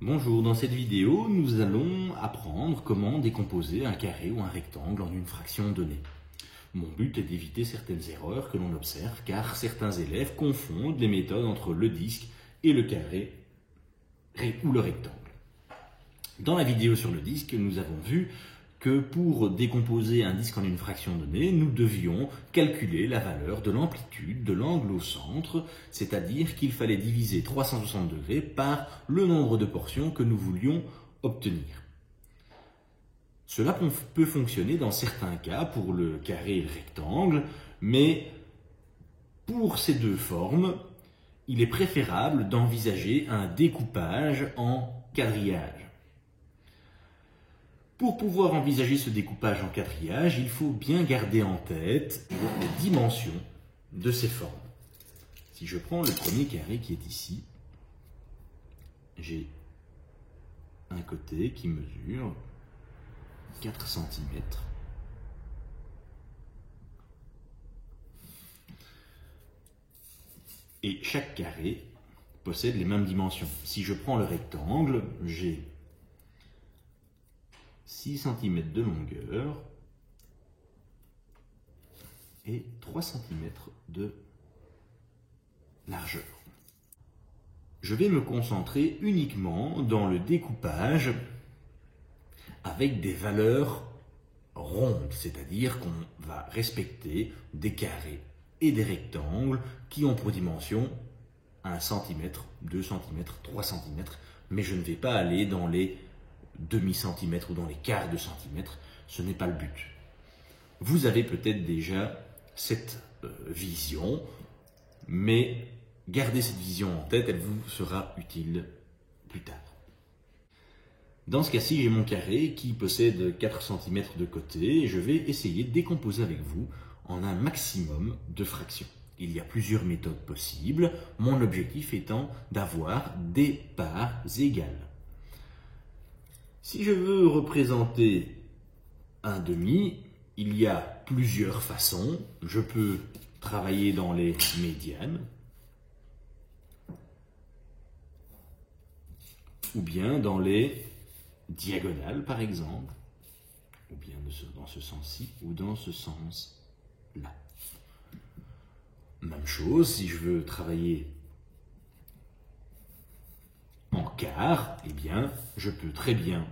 Bonjour, dans cette vidéo, nous allons apprendre comment décomposer un carré ou un rectangle en une fraction donnée. Mon but est d'éviter certaines erreurs que l'on observe car certains élèves confondent les méthodes entre le disque et le carré ou le rectangle. Dans la vidéo sur le disque, nous avons vu que pour décomposer un disque en une fraction donnée, nous devions calculer la valeur de l'amplitude de l'angle au centre, c'est-à-dire qu'il fallait diviser 360 degrés par le nombre de portions que nous voulions obtenir. Cela peut fonctionner dans certains cas pour le carré et le rectangle, mais pour ces deux formes, il est préférable d'envisager un découpage en quadrillage. Pour pouvoir envisager ce découpage en quadrillage, il faut bien garder en tête les dimensions de ces formes. Si je prends le premier carré qui est ici, j'ai un côté qui mesure 4 cm. Et chaque carré possède les mêmes dimensions. Si je prends le rectangle, j'ai 6 cm de longueur et 3 cm de largeur. Je vais me concentrer uniquement dans le découpage avec des valeurs rondes, c'est-à-dire qu'on va respecter des carrés et des rectangles qui ont pour dimension 1 cm, 2 cm, 3 cm, mais je ne vais pas aller dans les demi-centimètres ou dans les quarts de centimètre, ce n'est pas le but. Vous avez peut-être déjà cette vision, mais gardez cette vision en tête, elle vous sera utile plus tard. Dans ce cas-ci, j'ai mon carré qui possède 4 cm de côté et je vais essayer de décomposer avec vous en un maximum de fractions. Il y a plusieurs méthodes possibles, mon objectif étant d'avoir des parts égales. Si je veux représenter un demi, il y a plusieurs façons. Je peux travailler dans les médianes, ou bien dans les diagonales par exemple, ou bien dans ce sens-ci ou dans ce sens-là. Même chose, si je veux travailler en quart, eh bien, je peux très bien,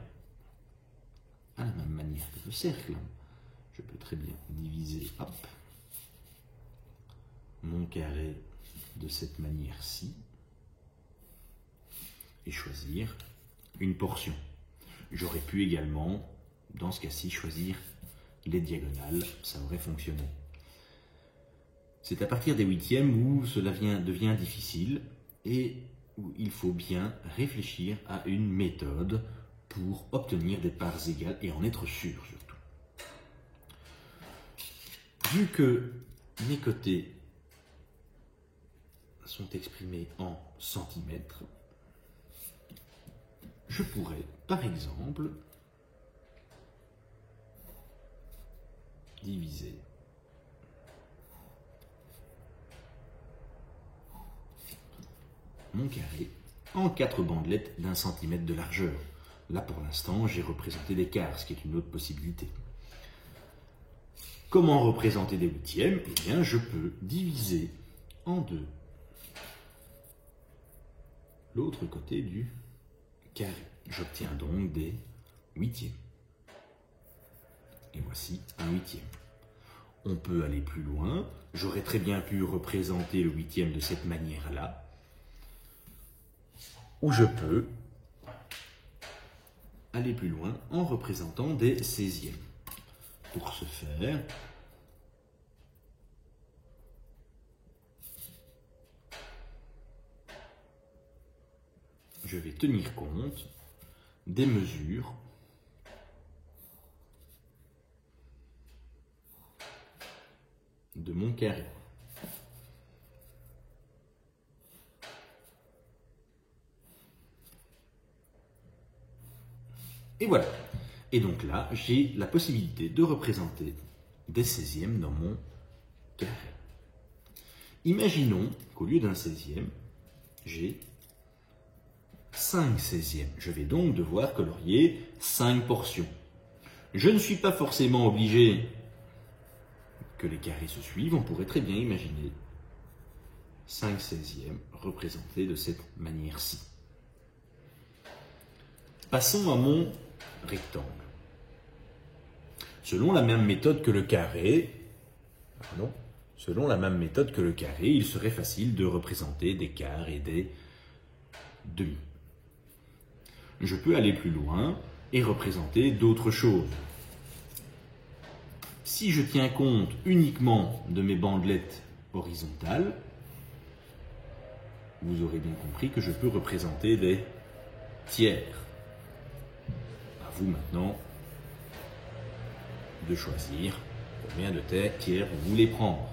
à la même manière que le cercle, je peux très bien diviser mon carré de cette manière-ci et choisir une portion. J'aurais pu également, dans ce cas-ci, choisir les diagonales, ça aurait fonctionné. C'est à partir des huitièmes où cela devient difficile et où il faut bien réfléchir à une méthode pour obtenir des parts égales et en être sûr surtout. Vu que mes côtés sont exprimés en centimètres, je pourrais par exemple diviser mon carré en 4 bandelettes d'1 cm de largeur. Là, pour l'instant, j'ai représenté des quarts, ce qui est une autre possibilité. Comment représenter des huitièmes? Eh bien, je peux diviser en deux l'autre côté du carré. J'obtiens donc des huitièmes. Et voici un huitième. On peut aller plus loin. J'aurais très bien pu représenter le huitième de cette manière-là. Ou je peux aller plus loin en représentant des 16e. Pour ce faire, je vais tenir compte des mesures de mon carré. Et voilà. Et donc là, j'ai la possibilité de représenter des 16e dans mon carré. Imaginons qu'au lieu d'un 16e, j'ai 5/16. Je vais donc devoir colorier 5 portions. Je ne suis pas forcément obligé que les carrés se suivent. On pourrait très bien imaginer 5/16 représenté de cette manière-ci. Passons à mon rectangle. Selon la même méthode que le carré, il serait facile de représenter des quarts et des demi. Je peux aller plus loin et représenter d'autres choses. Si je tiens compte uniquement de mes bandelettes horizontales, vous aurez bien compris que je peux représenter des tiers. À vous maintenant de choisir combien de tiers vous voulez prendre.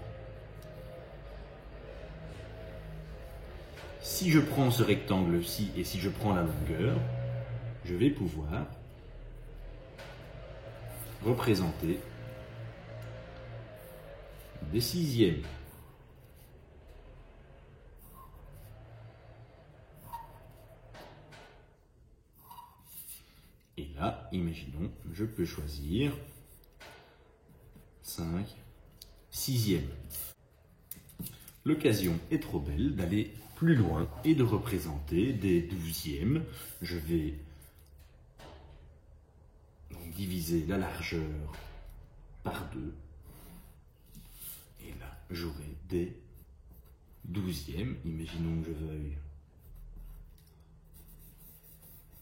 Si je prends ce rectangle-ci et si je prends la longueur, je vais pouvoir représenter des 6e. Et là, imaginons, je peux choisir 5 6e. L'occasion est trop belle d'aller plus loin et de représenter des 12e. Je vais donc diviser la largeur par 2. Et là, j'aurai des 12e. Imaginons que je veuille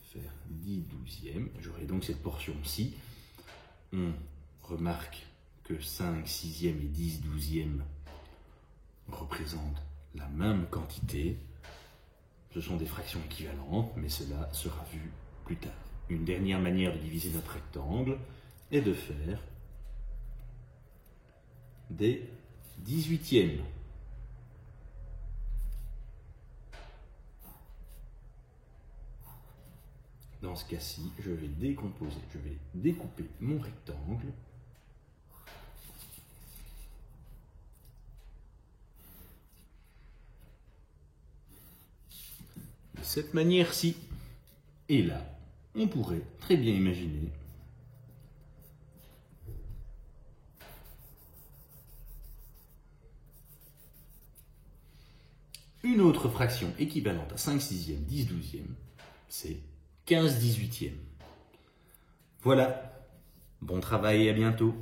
faire 10 12e. J'aurai donc cette portion-ci. On remarque que 5 6e et 10 12e représentent la même quantité. Ce sont des fractions équivalentes, mais cela sera vu plus tard. Une dernière manière de diviser notre rectangle est de faire des 18e. Dans ce cas-ci, je vais découper mon rectangle de cette manière-ci. Et là, on pourrait très bien imaginer une autre fraction équivalente à 5 6e, 10 12e, c'est 15 18e. Voilà, bon travail et à bientôt.